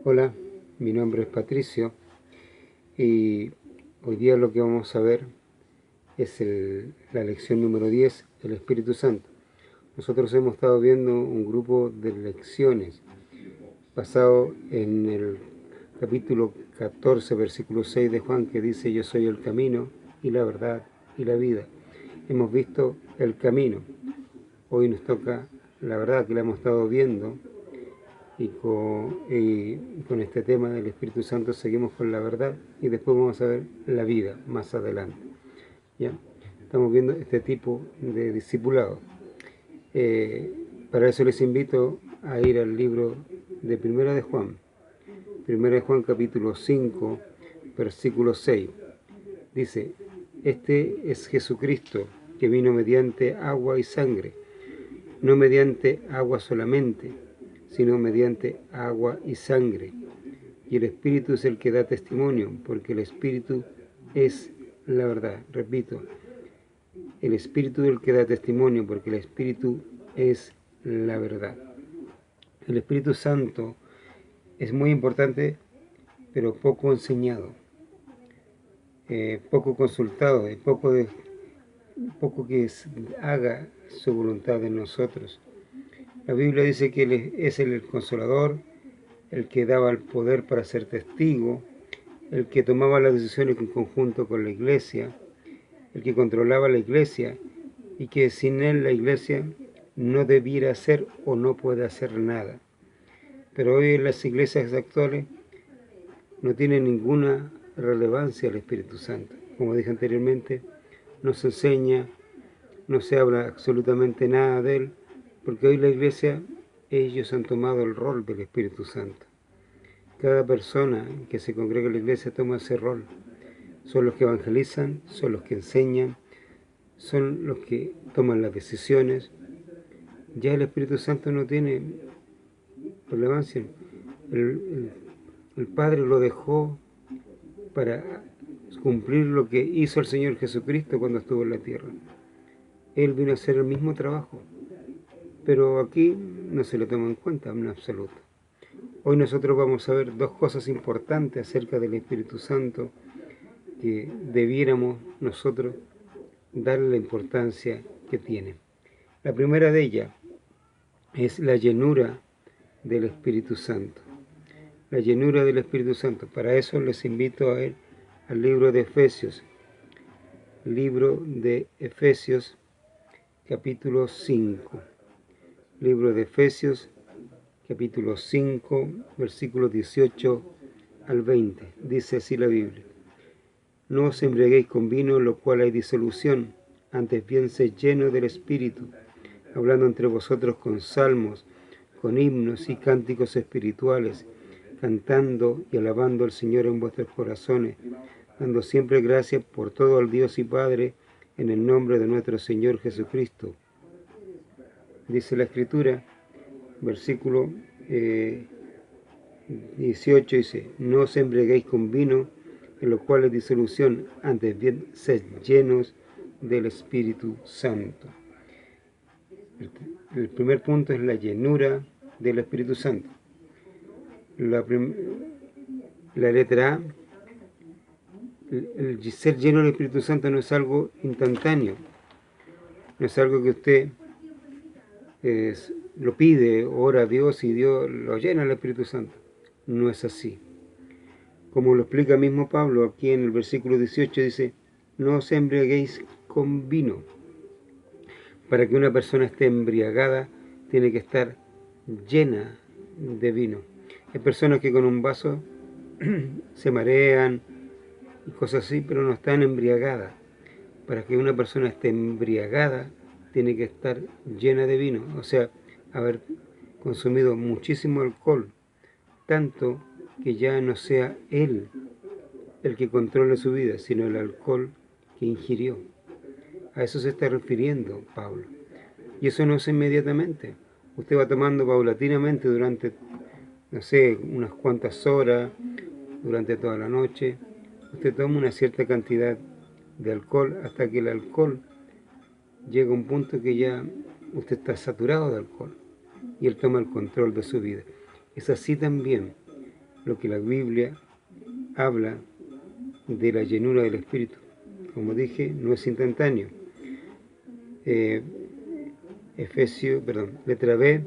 Hola, mi nombre es Patricio y hoy día lo que vamos a ver es la lección número 10, el Espíritu Santo. Nosotros hemos estado viendo un grupo de lecciones basado en el capítulo 14, versículo 6 de Juan, que dice: yo soy el camino y la verdad y la vida. Hemos visto el camino, hoy nos toca la verdad, que la hemos estado viendo. Y con este tema del Espíritu Santo seguimos con la verdad y después vamos a ver la vida más adelante. ¿Ya? Estamos viendo este tipo de discipulado. Para eso les invito a ir al libro de Primera de Juan. Primera de Juan capítulo 5, versículo 6. Dice: este es Jesucristo, que vino mediante agua y sangre, no mediante agua solamente, sino mediante agua y sangre. Y el Espíritu es el que da testimonio, porque el Espíritu es la verdad. Repito, el Espíritu es el que da testimonio, porque el Espíritu es la verdad. El Espíritu Santo es muy importante, pero poco enseñado, poco consultado, poco que haga su voluntad en nosotros. La Biblia dice que Él es el Consolador, el que daba el poder para ser testigo, el que tomaba las decisiones en conjunto con la iglesia, el que controlaba la iglesia, y que sin él la iglesia no debiera hacer o no puede hacer nada. Pero hoy en las iglesias actuales no tiene ninguna relevancia el Espíritu Santo. Como dije anteriormente, no se enseña, no se habla absolutamente nada de él, porque hoy la iglesia, ellos han tomado el rol del Espíritu Santo. Cada persona que se congrega en la iglesia toma ese rol. Son los que evangelizan, son los que enseñan, son los que toman las decisiones. Ya el Espíritu Santo no tiene relevancia. El Padre lo dejó para cumplir lo que hizo el Señor Jesucristo cuando estuvo en la tierra. Él vino a hacer el mismo trabajo, pero aquí no se le toma en cuenta en absoluto. Hoy nosotros vamos a ver dos cosas importantes acerca del Espíritu Santo que debiéramos nosotros darle la importancia que tiene. La primera de ellas es la llenura del Espíritu Santo. La llenura del Espíritu Santo. Para eso les invito a ir al libro de Efesios. Libro de Efesios, capítulo 5. Libro de Efesios, capítulo 5, versículos 18 al 20. Dice así la Biblia: no os embriaguéis con vino, en lo cual hay disolución, antes bien sed llenos del Espíritu, hablando entre vosotros con salmos, con himnos y cánticos espirituales, cantando y alabando al Señor en vuestros corazones, dando siempre gracias por todo al Dios y Padre, en el nombre de nuestro Señor Jesucristo. Dice la Escritura, versículo 18, dice: no os embriaguéis con vino, en lo cual es disolución, antes bien sed llenos del Espíritu Santo. El primer punto es la llenura del Espíritu Santo. La letra A, el ser lleno del Espíritu Santo no es algo instantáneo, no es algo que usted lo pide, ora a Dios y Dios lo llena el Espíritu Santo. No es así. Como lo explica mismo Pablo aquí en el versículo 18, dice: no os embriaguéis con vino. Para que una persona esté embriagada, tiene que estar llena de vino. Hay personas que con un vaso se marean y cosas así, pero no están embriagadas. Para que una persona esté embriagada, tiene que estar llena de vino, o sea, haber consumido muchísimo alcohol, tanto que ya no sea él el que controle su vida, sino el alcohol que ingirió. A eso se está refiriendo Pablo. Y eso no es inmediatamente. Usted va tomando paulatinamente durante, no sé, unas cuantas horas, durante toda la noche. Usted toma una cierta cantidad de alcohol hasta que el alcohol llega a un punto que ya usted está saturado de alcohol y él toma el control de su vida. Es así también. lo que la Biblia habla de la llenura del Espíritu. Como dije, no es instantáneo. Letra B,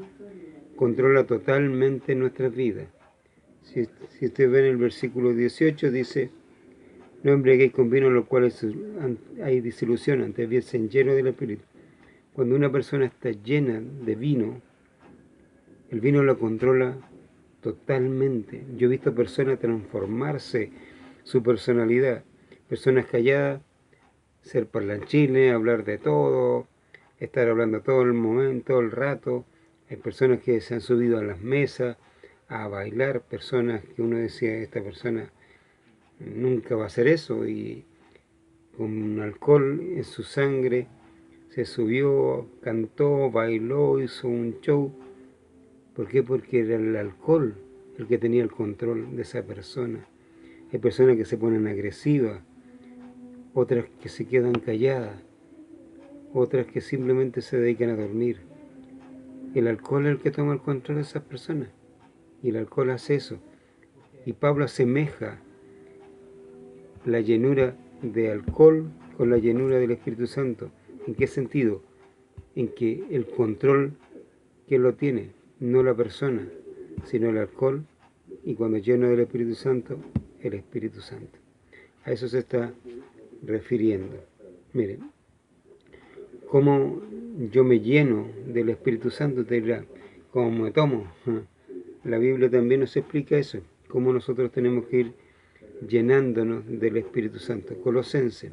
controla totalmente nuestras vidas. Si usted ve en el versículo 18, dice: no embriaguéis con vino, en lo cual hay disolución, antes bien sean llenos del Espíritu. Cuando una persona está llena de vino, el vino la controla totalmente. Yo he visto personas transformarse su personalidad, personas calladas, ser parlanchines, hablar de todo, estar hablando todo el momento, todo el rato. Hay personas que se han subido a las mesas a bailar, personas que uno decía, esta persona nunca va a hacer eso, y con alcohol en su sangre se subió, cantó, bailó, hizo un show. ¿Por qué? Porque era el alcohol el que tenía el control de esa persona. Hay personas que se ponen agresivas, otras que se quedan calladas, otras que simplemente se dedican a dormir. El alcohol es el que toma el control de esas personas, y el alcohol hace eso. Y Pablo asemeja la llenura de alcohol con la llenura del Espíritu Santo. ¿En qué sentido? En que el control que lo tiene, no la persona, sino el alcohol, y cuando lleno del Espíritu Santo, el Espíritu Santo. A eso se está refiriendo. Miren, ¿cómo yo me lleno del Espíritu Santo? Te dirá, ¿cómo me tomo? La Biblia también nos explica eso, cómo nosotros tenemos que ir llenándonos del Espíritu Santo. Colosenses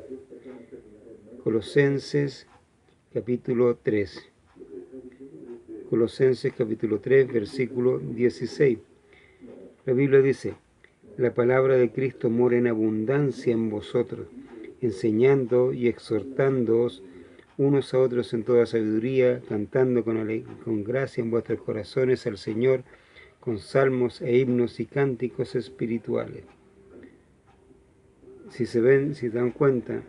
capítulo 3. Colosenses capítulo 3, versículo 16. La Biblia dice: la palabra de Cristo mora en abundancia en vosotros, enseñando y exhortándoos unos a otros en toda sabiduría, cantando con gracia en vuestros corazones al Señor, con salmos e himnos y cánticos espirituales. Si se dan cuenta,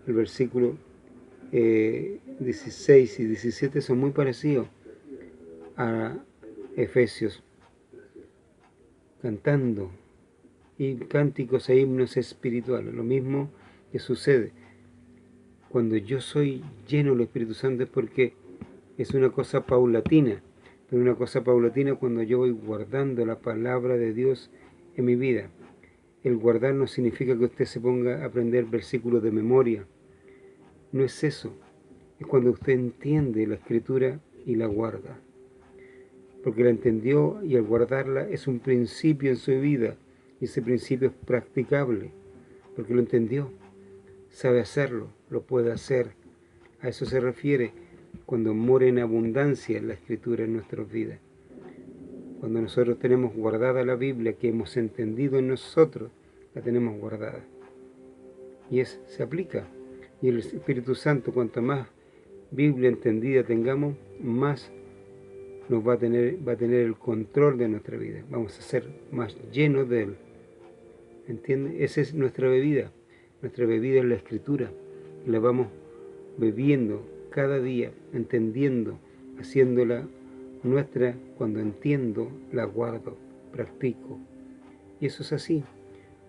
el versículo 16 y 17 son muy parecidos a Efesios, cantando y cánticos e himnos espirituales. Lo mismo que sucede cuando yo soy lleno del Espíritu Santo, es porque es una cosa paulatina, pero una cosa paulatina cuando yo voy guardando la palabra de Dios en mi vida. El guardar no significa que usted se ponga a aprender versículos de memoria, no es eso, es cuando usted entiende la Escritura y la guarda, porque la entendió, y al guardarla es un principio en su vida, y ese principio es practicable, porque lo entendió, sabe hacerlo, lo puede hacer. A eso se refiere cuando mora en abundancia la Escritura en nuestras vidas. Cuando nosotros tenemos guardada la Biblia que hemos entendido en nosotros, la tenemos guardada. Y se aplica. Y el Espíritu Santo, cuanto más Biblia entendida tengamos, más nos va a tener el control de nuestra vida. Vamos a ser más llenos de Él. ¿Entiende? Esa es nuestra bebida. Nuestra bebida es la Escritura. Y la vamos bebiendo cada día, entendiendo, haciéndola nuestra. Cuando entiendo, la guardo, practico. Y eso es así.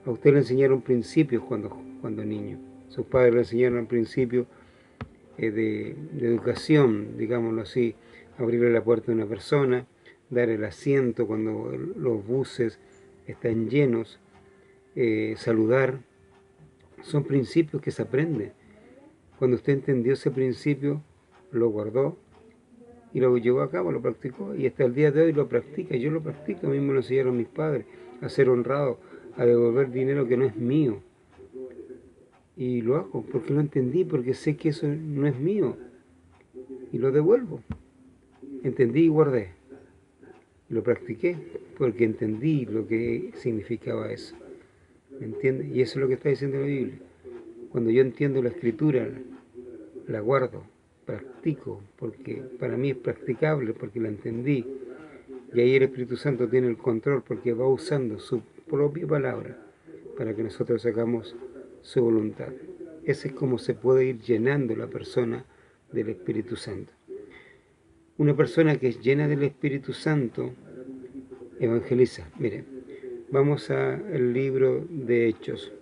A usted le enseñaron principios cuando niño. Sus padres le enseñaron principios de educación, digámoslo así. Abrirle la puerta a una persona, dar el asiento cuando los buses están llenos, saludar. Son principios que se aprenden. Cuando usted entendió ese principio, lo guardó y lo llevó a cabo, lo practicó, y hasta el día de hoy lo practica. Yo lo practico, a mí me lo enseñaron mis padres, a ser honrado, a devolver dinero que no es mío. Y lo hago porque lo entendí, porque sé que eso no es mío, y lo devuelvo. Entendí y guardé. Lo practiqué porque entendí lo que significaba eso. ¿Me entiende? Y eso es lo que está diciendo la Biblia. Cuando yo entiendo la Escritura, la guardo, practico, porque para mí es practicable, porque la entendí. Y ahí el Espíritu Santo tiene el control, porque va usando su propia palabra para que nosotros hagamos su voluntad. Ese es como se puede ir llenando la persona del Espíritu Santo. Una persona que es llena del Espíritu Santo evangeliza. Miren, Vamos al libro de Hechos.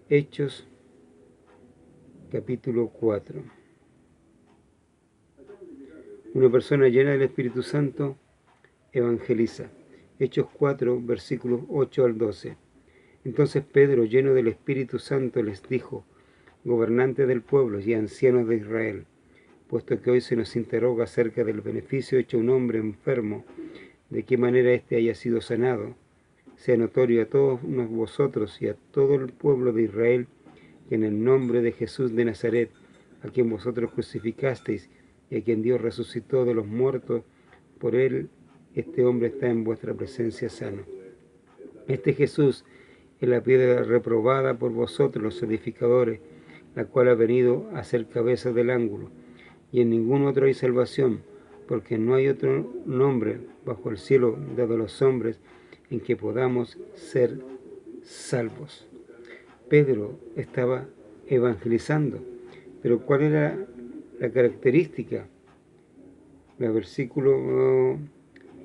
Hechos, capítulo 4. Una persona llena del Espíritu Santo evangeliza. Hechos 4, versículos 8 al 12. Entonces Pedro, lleno del Espíritu Santo, les dijo: gobernantes del pueblo y ancianos de Israel, puesto que hoy se nos interroga acerca del beneficio hecho a un hombre enfermo, de qué manera éste haya sido sanado, sea notorio a todos vosotros y a todo el pueblo de Israel que en el nombre de Jesús de Nazaret, a quien vosotros crucificasteis y a quien Dios resucitó de los muertos, por él este hombre está en vuestra presencia sano. Este Jesús es la piedra reprobada por vosotros los edificadores, la cual ha venido a ser cabeza del ángulo, y en ningún otro hay salvación, porque no hay otro nombre bajo el cielo dado a los hombres en que podamos ser salvos. Pedro estaba evangelizando, pero ¿cuál era la característica? El versículo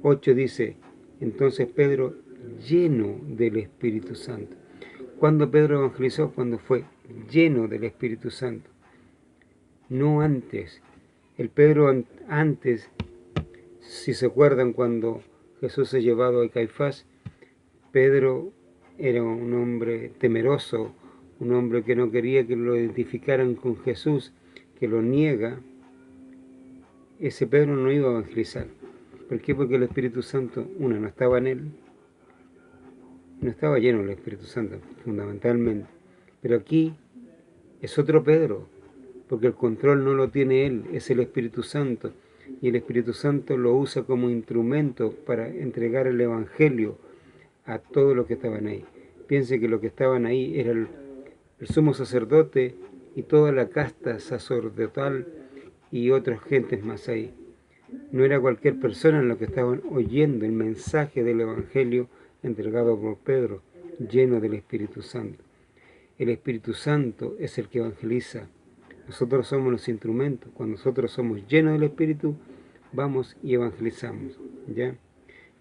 8 dice: entonces Pedro, lleno del Espíritu Santo. ¿Cuándo Pedro evangelizó? Cuando fue lleno del Espíritu Santo, no antes. El Pedro antes, si se acuerdan, cuando Jesús es llevado a Caifás, Pedro era un hombre temeroso, un hombre que no quería que lo identificaran con Jesús, que lo niega. Ese Pedro no iba a evangelizar. ¿Por qué? Porque el Espíritu Santo, no estaba en él, no estaba lleno del Espíritu Santo, fundamentalmente. Pero aquí es otro Pedro, porque el control no lo tiene él, es el Espíritu Santo. Y el Espíritu Santo lo usa como instrumento para entregar el Evangelio a todos los que estaban ahí. Piense que los que estaban ahí era el sumo sacerdote y toda la casta sacerdotal y otras gentes más ahí. No era cualquier persona en lo que estaban oyendo el mensaje del Evangelio entregado por Pedro, lleno del Espíritu Santo. El Espíritu Santo es el que evangeliza. Nosotros somos los instrumentos. Cuando nosotros somos llenos del Espíritu, vamos y evangelizamos. ¿Ya?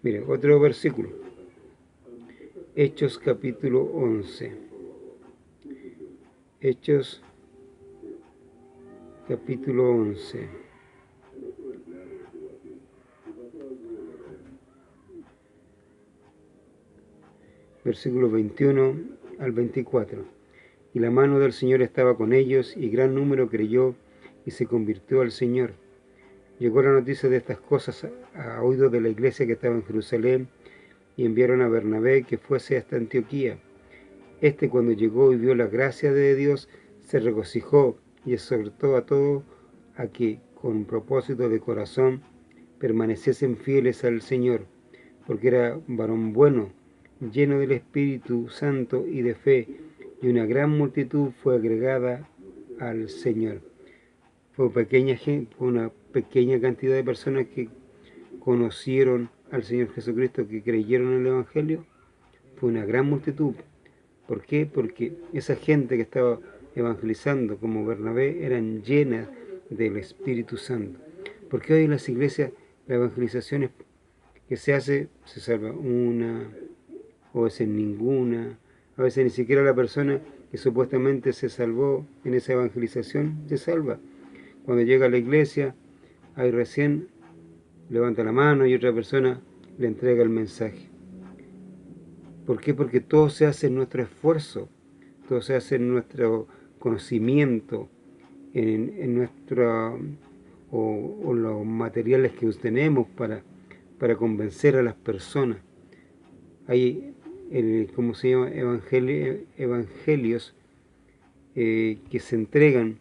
Mire, otro versículo. Hechos capítulo 11. Hechos capítulo 11. Versículos 21 al 24. Y la mano del Señor estaba con ellos, y gran número creyó y se convirtió al Señor. Llegó la noticia de estas cosas a oídos de la iglesia que estaba en Jerusalén, y enviaron a Bernabé que fuese hasta Antioquía. Este, cuando llegó y vio la gracia de Dios, se regocijó y exhortó a todos a que, con propósito de corazón, permaneciesen fieles al Señor, porque era varón bueno, lleno del Espíritu Santo y de fe, y una gran multitud fue agregada al Señor. Fue una pequeña cantidad de personas que conocieron al Señor Jesucristo, que creyeron en el Evangelio. Fue una gran multitud. ¿Por qué? Porque esa gente que estaba evangelizando como Bernabé eran llenas del Espíritu Santo. Porque hoy en las iglesias la evangelización que se hace, se salva una, o a veces ninguna, a veces ni siquiera la persona que supuestamente se salvó en esa evangelización se salva. Cuando llega a la iglesia, ahí recién levanta la mano y otra persona le entrega el mensaje. ¿Por qué? Porque todo se hace en nuestro esfuerzo, todo se hace en nuestro conocimiento, en nuestro o los materiales que tenemos para convencer a las personas. Hay, ¿cómo se llama? Evangelios que se entregan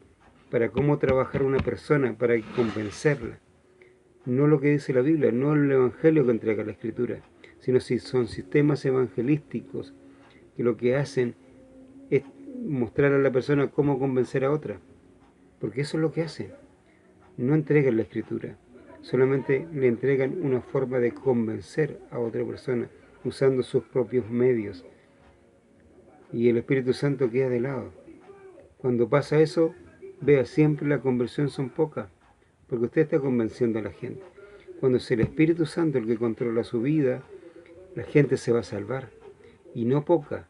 para cómo trabajar una persona, para convencerla. No lo que dice la Biblia, no el Evangelio que entrega la Escritura, sino si son sistemas evangelísticos que lo que hacen es mostrar a la persona cómo convencer a otra. Porque eso es lo que hacen. No entregan la Escritura, solamente le entregan una forma de convencer a otra persona usando sus propios medios. Y el Espíritu Santo queda de lado. Cuando pasa eso, vea, siempre la conversión son pocas, porque usted está convenciendo a la gente. Cuando es el Espíritu Santo el que controla su vida, la gente se va a salvar, y no poca,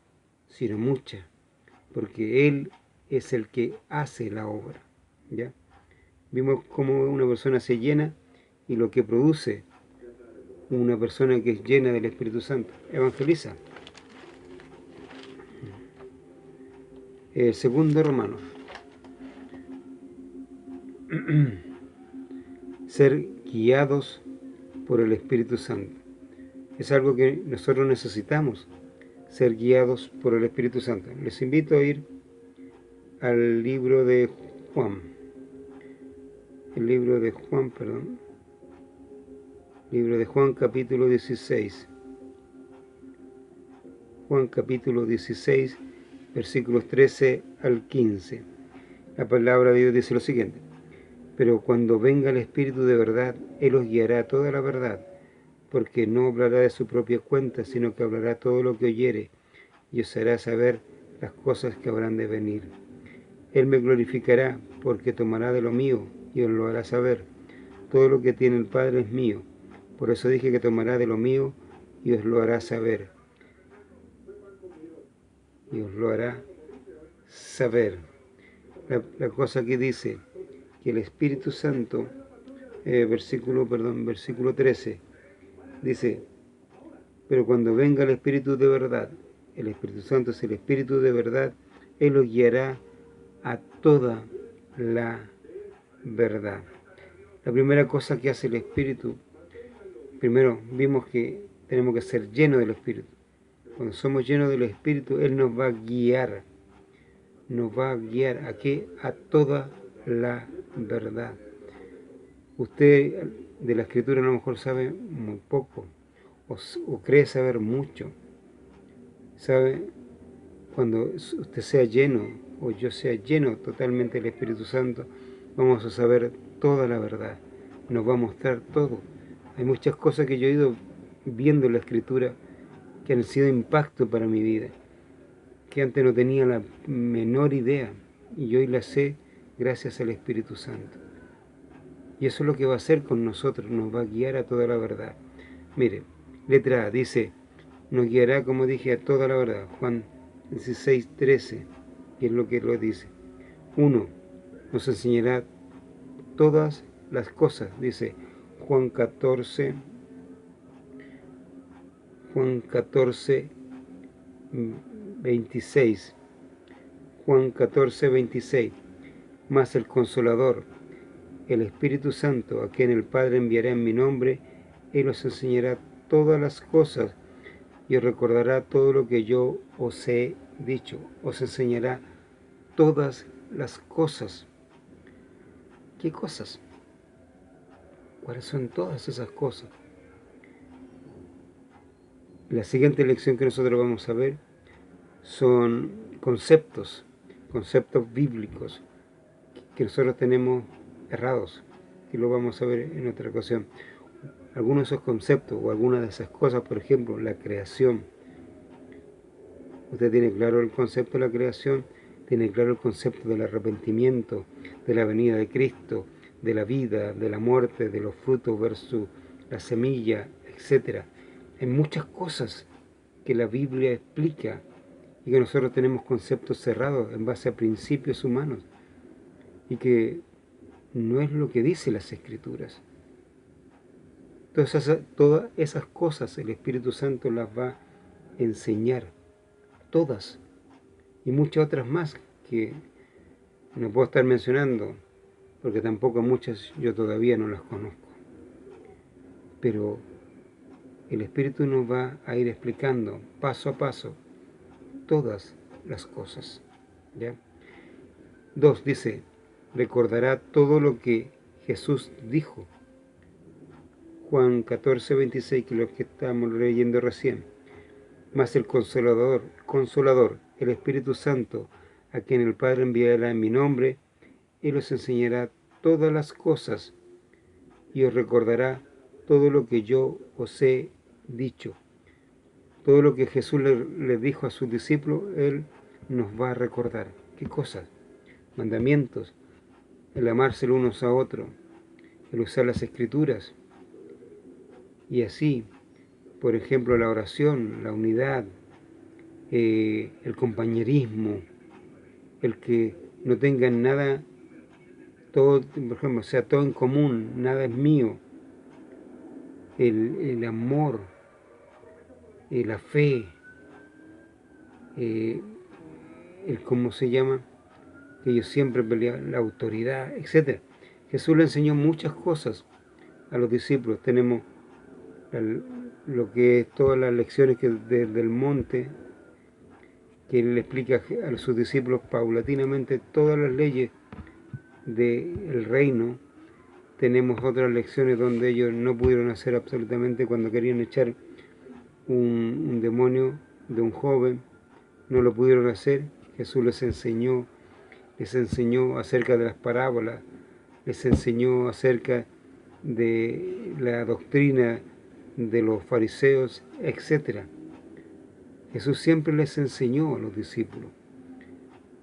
sino mucha, porque Él es el que hace la obra. ¿Ya? Vimos cómo una persona se llena y lo que produce una persona que es llena del Espíritu Santo, evangeliza. Segundo Romanos. Ser guiados por el Espíritu Santo. Es algo que nosotros necesitamos, ser guiados por el Espíritu Santo. Les invito a ir al libro de Juan. Libro de Juan capítulo 16. Juan capítulo 16, versículos 13 al 15. La palabra de Dios dice lo siguiente: pero cuando venga el Espíritu de verdad, Él os guiará a toda la verdad, porque no hablará de su propia cuenta, sino que hablará todo lo que oyere, y os hará saber las cosas que habrán de venir. Él me glorificará, porque tomará de lo mío, y os lo hará saber. Todo lo que tiene el Padre es mío. Por eso dije que tomará de lo mío, y os lo hará saber. Y os lo hará saber. La cosa que dice que el Espíritu Santo, versículo 13, dice: pero cuando venga el Espíritu de verdad, el Espíritu Santo es el Espíritu de verdad, Él los guiará a toda la verdad. La primera cosa que hace el Espíritu, primero vimos que tenemos que ser llenos del Espíritu. Cuando somos llenos del Espíritu, Él nos va a guiar. Nos va a guiar ¿a qué? A toda la verdad. Usted de la Escritura a lo mejor sabe muy poco, o cree saber mucho. ¿Sabe? Cuando usted sea lleno, o yo sea lleno totalmente del Espíritu Santo, vamos a saber toda la verdad. Nos va a mostrar todo. Hay muchas cosas que yo he ido viendo en la Escritura que han sido impacto para mi vida, que antes no tenía la menor idea, y hoy la sé gracias al Espíritu Santo. Y eso es lo que va a hacer con nosotros, nos va a guiar a toda la verdad. Mire, letra A dice: nos guiará, como dije, a toda la verdad. Juan 16, 13, que es lo que lo dice. 1. Nos enseñará todas las cosas, dice Juan 14, 26. Juan 14, 26. Mas el Consolador, el Espíritu Santo, a quien el Padre enviará en mi nombre, Él os enseñará todas las cosas y os recordará todo lo que yo os he dicho. Os enseñará todas las cosas. ¿Qué cosas? ¿Cuáles son todas esas cosas? La siguiente lección que nosotros vamos a ver son conceptos bíblicos que nosotros tenemos errados, y lo vamos a ver en otra ocasión. Algunos de esos conceptos o algunas de esas cosas, por ejemplo, la creación. Usted tiene claro el concepto de la creación, tiene claro el concepto del arrepentimiento, de la venida de Cristo, de la vida, de la muerte, de los frutos versus la semilla, etc. Hay muchas cosas que la Biblia explica y que nosotros tenemos conceptos cerrados en base a principios humanos y que no es lo que dicen las Escrituras. Todas esas cosas el Espíritu Santo las va a enseñar, todas, y muchas otras más que no puedo estar mencionando, porque tampoco muchas yo todavía no las conozco. Pero el Espíritu nos va a ir explicando paso a paso todas las cosas. ¿Ya? 2 dice: recordará todo lo que Jesús dijo. Juan 14, 26, que es lo que estamos leyendo recién. Mas el Consolador, el Espíritu Santo, a quien el Padre enviará en mi nombre, Él os enseñará todas las cosas y os recordará todo lo que yo os he dicho. Todo lo que Jesús le dijo a sus discípulos, Él nos va a recordar. ¿Qué cosas? Mandamientos, el amarse los unos a otros, el usar las Escrituras. Y así, por ejemplo, la oración, la unidad, el compañerismo, el que no tengan nada, todo, por ejemplo, sea todo en común, nada es mío, el amor, la fe, el cómo se llama, que ellos siempre peleaban, la autoridad, etc. Jesús le enseñó muchas cosas a los discípulos. Tenemos lo que es todas las lecciones que desde el monte, que él le explica a sus discípulos paulatinamente todas las leyes del reino. Tenemos otras lecciones donde ellos no pudieron hacer absolutamente cuando querían echar un demonio de un joven, no lo pudieron hacer. Jesús les enseñó acerca de las parábolas, les enseñó acerca de la doctrina de los fariseos, etc. Jesús siempre les enseñó a los discípulos.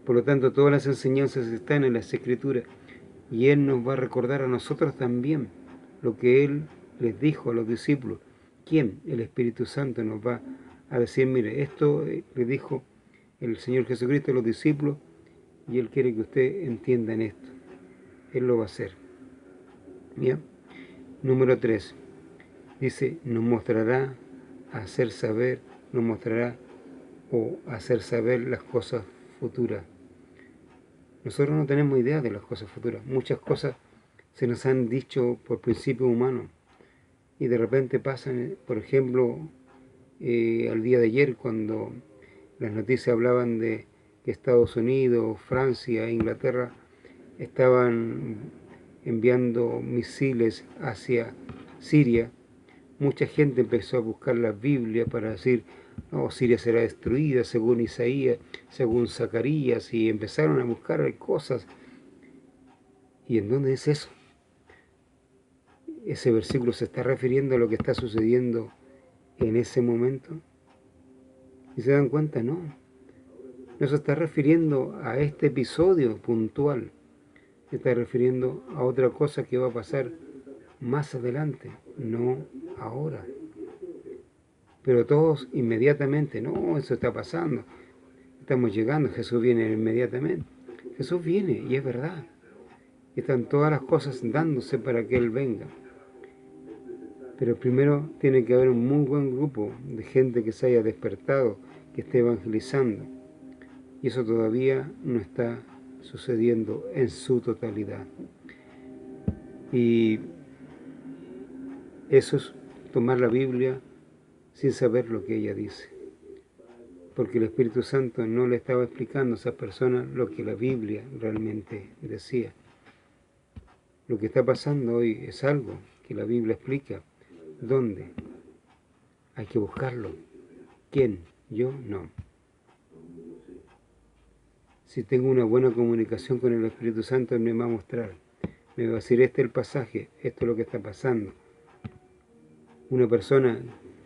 Por lo tanto, todas las enseñanzas están en las Escrituras y Él nos va a recordar a nosotros también lo que Él les dijo a los discípulos. ¿Quién? El Espíritu Santo nos va a decir, mire, esto le dijo el Señor Jesucristo a los discípulos y Él quiere que usted entienda en esto. Él lo va a hacer. Bien. Número 3. Dice, nos mostrará hacer saber las cosas futuras. Nosotros no tenemos idea de las cosas futuras. Muchas cosas se nos han dicho por principio humano y de repente pasan, por ejemplo, al día de ayer cuando las noticias hablaban de que Estados Unidos, Francia e Inglaterra estaban enviando misiles hacia Siria. Mucha gente empezó a buscar la Biblia para decir, no, Siria será destruida según Isaías, según Zacarías, y empezaron a buscar cosas. ¿Y en dónde es eso? ¿Ese versículo se está refiriendo a lo que está sucediendo en ese momento? ¿Y se dan cuenta? No. No se está refiriendo a este episodio puntual. Se está refiriendo a otra cosa que va a pasar más adelante, no ahora. Pero todos inmediatamente, no, eso está pasando, estamos llegando, Jesús viene inmediatamente. Jesús viene y es verdad. Están todas las cosas dándose para que Él venga. Pero primero tiene que haber un muy buen grupo de gente que se haya despertado, que esté evangelizando. Y eso todavía no está sucediendo en su totalidad. Y eso es tomar la Biblia sin saber lo que ella dice. Porque el Espíritu Santo no le estaba explicando a esas personas lo que la Biblia realmente decía. Lo que está pasando hoy es algo que la Biblia explica. ¿Dónde? Hay que buscarlo. ¿Quién? Yo no. Si tengo una buena comunicación con el Espíritu Santo, Él me va a mostrar. Me va a decir, este es el pasaje, esto es lo que está pasando. Una persona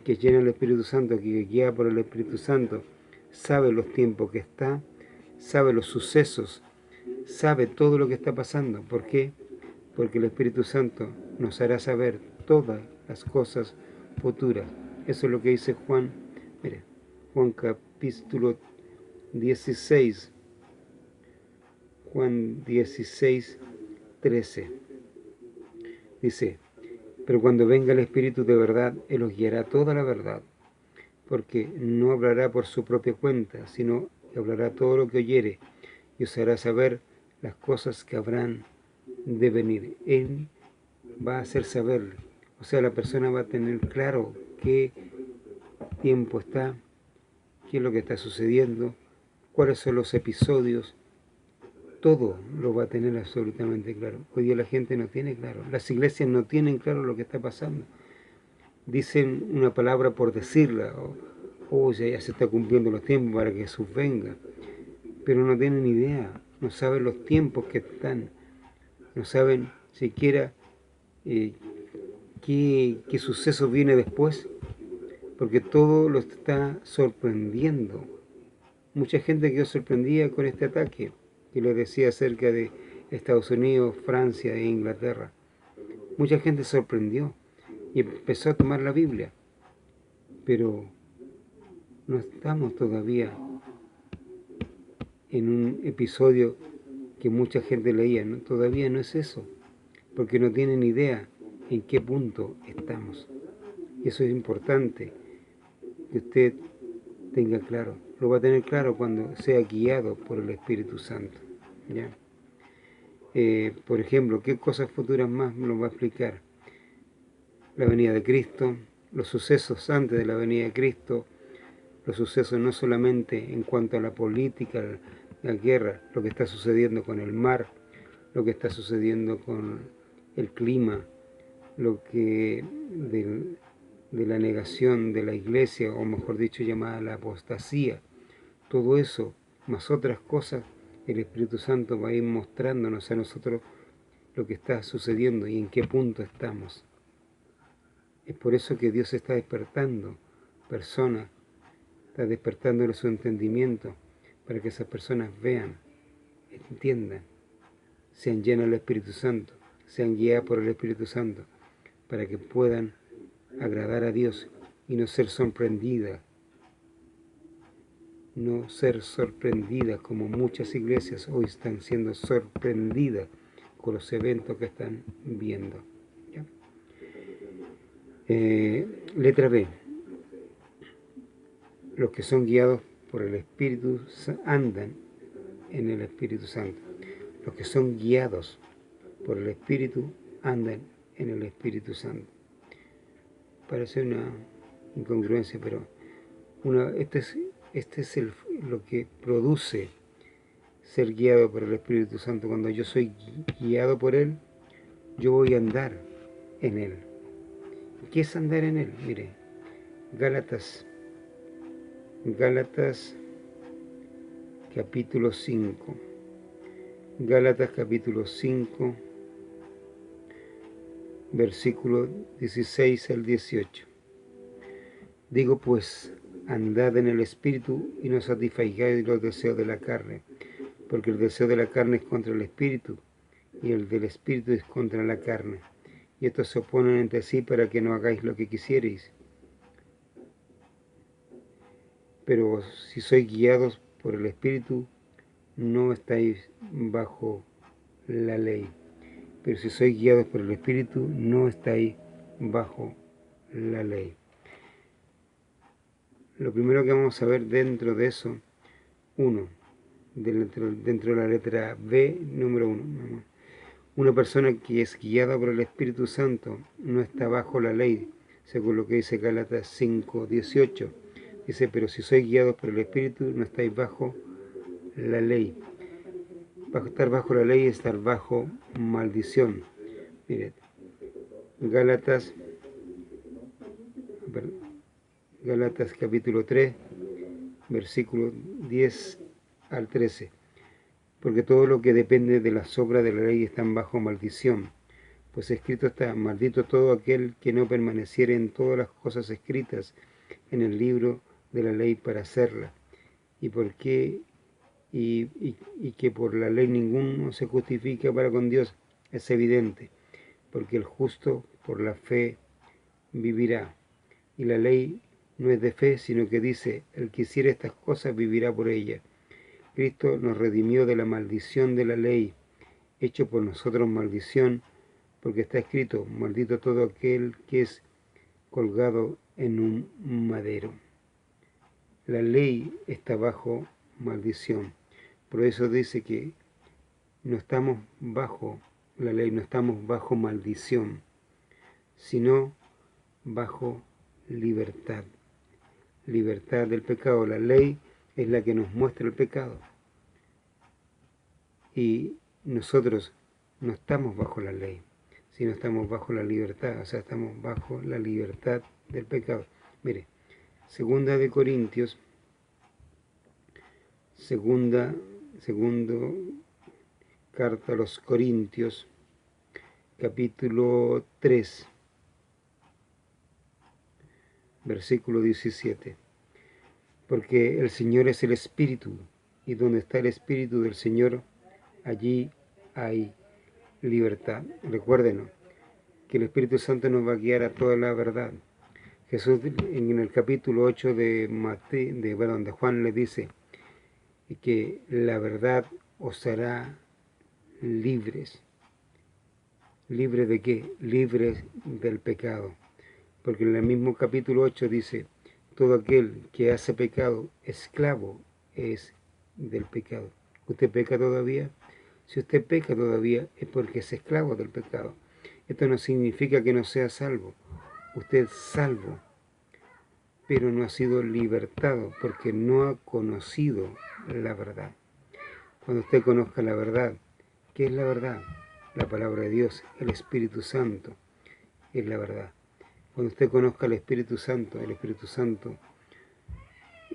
que llena el Espíritu Santo, que guía por el Espíritu Santo, sabe los tiempos que está, sabe los sucesos, sabe todo lo que está pasando. ¿Por qué? Porque el Espíritu Santo nos hará saber todas las cosas futuras. Eso es lo que dice Juan. Mire, Juan capítulo 16. Juan 16, 13. Dice, pero cuando venga el Espíritu de verdad, Él os guiará toda la verdad, porque no hablará por su propia cuenta, sino que hablará todo lo que oyere, y os hará saber las cosas que habrán de venir. Él va a hacer saber, o sea, la persona va a tener claro qué tiempo está, qué es lo que está sucediendo, cuáles son los episodios. Todo lo va a tener absolutamente claro. Hoy día la gente no tiene claro. Las iglesias no tienen claro lo que está pasando. Dicen una palabra por decirla. O ya se está cumpliendo los tiempos para que Jesús venga. Pero no tienen idea. No saben los tiempos que están. No saben siquiera qué suceso viene después. Porque todo lo está sorprendiendo. Mucha gente quedó sorprendida con este ataque que les decía acerca de Estados Unidos, Francia e Inglaterra. Mucha gente se sorprendió y empezó a tomar la Biblia. pero no estamos todavía en un episodio que mucha gente leía, ¿no? Todavía no es eso, porque no tienen idea en qué punto estamos. Y eso es importante que usted tenga claro. Lo va a tener claro cuando sea guiado por el Espíritu Santo, ¿ya? Por ejemplo, ¿qué cosas futuras más me lo va a explicar? La venida de Cristo, los sucesos antes de la venida de Cristo, los sucesos no solamente en cuanto a la política, la guerra, lo que está sucediendo con el mar, lo que está sucediendo con el clima, lo que de la negación de la iglesia, o mejor dicho llamada la apostasía, todo eso, más otras cosas, el Espíritu Santo va a ir mostrándonos a nosotros lo que está sucediendo y en qué punto estamos. Es por eso que Dios está despertando personas, está despertando su entendimiento, para que esas personas vean, entiendan, sean llenas del Espíritu Santo, sean guiadas por el Espíritu Santo, para que puedan agradar a Dios y no ser sorprendidas, como muchas iglesias hoy están siendo sorprendidas con los eventos que están viendo. ¿Ya? Letra B. Los que son guiados por el Espíritu andan en el Espíritu Santo. Los que son guiados por el Espíritu andan en el Espíritu Santo. Parece una incongruencia, pero este es lo que produce ser guiado por el Espíritu Santo. Cuando yo soy guiado por Él, yo voy a andar en Él. ¿Qué es andar en Él? Mire, Gálatas capítulo 5. Gálatas capítulo 5, versículo 16 al 18. Digo pues, andad en el Espíritu y no satisfagáis los deseos de la carne, porque el deseo de la carne es contra el Espíritu, y el del Espíritu es contra la carne. Y estos se oponen entre sí para que no hagáis lo que quisierais. Pero si sois guiados por el Espíritu, no estáis bajo la ley. Pero si sois guiados por el Espíritu, no estáis bajo la ley. Lo primero que vamos a ver dentro de eso, dentro de la letra B, número 1. Una persona que es guiada por el Espíritu Santo no está bajo la ley, según lo que dice Gálatas 5:18. Dice, pero si sois guiados por el Espíritu, no estáis bajo la ley. Estar bajo la ley es estar bajo maldición. Miren, Gálatas capítulo 3, versículo 10 al 13. Porque todo lo que depende de las obras de la ley están bajo maldición. Pues escrito está, maldito todo aquel que no permaneciere en todas las cosas escritas en el libro de la ley para hacerla. ¿Y por qué? Y que por la ley ninguno se justifica para con Dios, es evidente, porque el justo por la fe vivirá. Y la ley no es de fe, sino que dice, el que hiciere estas cosas vivirá por ellas. Cristo nos redimió de la maldición de la ley, hecho por nosotros maldición, porque está escrito, maldito todo aquel que es colgado en un madero. La ley está bajo maldición. Por eso dice que no estamos bajo la ley, no estamos bajo maldición, sino bajo libertad. Libertad del pecado. La ley es la que nos muestra el pecado. Y nosotros no estamos bajo la ley, sino estamos bajo la libertad, o sea, estamos bajo la libertad del pecado. Mire, segunda carta a los Corintios, capítulo 3, versículo 17. Porque el Señor es el Espíritu, y donde está el Espíritu del Señor, allí hay libertad. Recuérdenos que el Espíritu Santo nos va a guiar a toda la verdad. Jesús en el capítulo 8 de Juan le dice que la verdad os hará libres. ¿Libres de qué? Libres del pecado. Porque en el mismo capítulo 8 dice, todo aquel que hace pecado, esclavo es del pecado. ¿Usted peca todavía? Si usted peca todavía es porque es esclavo del pecado. Esto no significa que no sea salvo. Usted es salvo, pero no ha sido libertado porque no ha conocido la verdad. Cuando usted conozca la verdad, ¿qué es la verdad? La palabra de Dios, el Espíritu Santo es la verdad. Cuando usted conozca el Espíritu Santo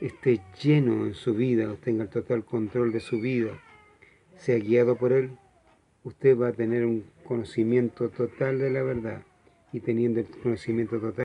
esté lleno en su vida, tenga el total control de su vida, sea guiado por Él, usted va a tener un conocimiento total de la verdad, y teniendo el conocimiento total